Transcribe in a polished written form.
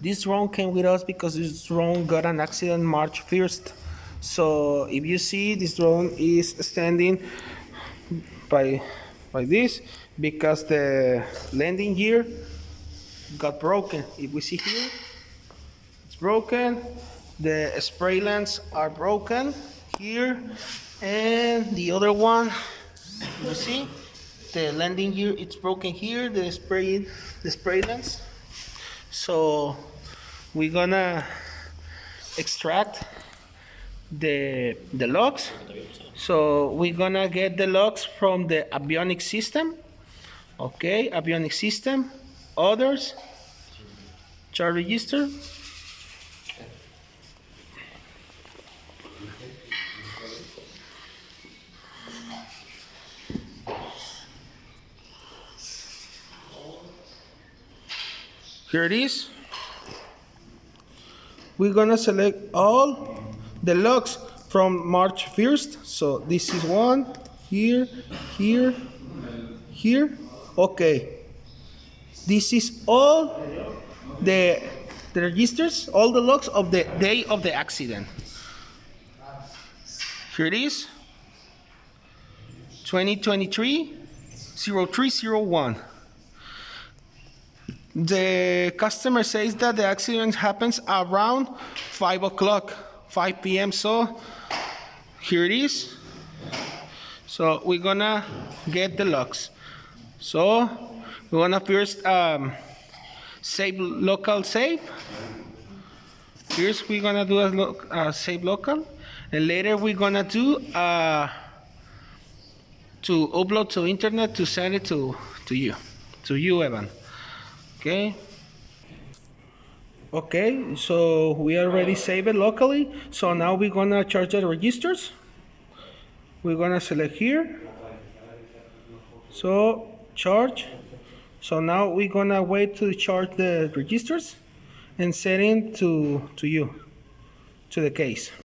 This drone came with us because this drone got an accident March 1st. So if you see, this drone is standing by this because the landing gear got broken. If we see here, it's broken. The spray lands are broken here, and the other one, you see, the landing gear, it's broken here. The spray lands. So we're gonna extract the logs. So we're gonna get the logs from the avionics system. Okay, avionics system, others, chart register. Here it is. We're gonna select all the logs from March 1st. So this is one, here, here, here. Okay. This is all the registers, all the logs of the day of the accident. Here it is. 2023-0301. The customer says that the accident happens around 5 o'clock, 5 p.m. So here it is. So we're gonna get the logs. So we're gonna first save local save. First we're gonna do a save local, and later we're gonna do to upload to internet to send it to you, Evan. Okay. Okay, so we already saved it locally. So now we're gonna charge the registers. We're gonna select here. So charge. So now we're gonna wait to charge the registers and set in to you, to the case.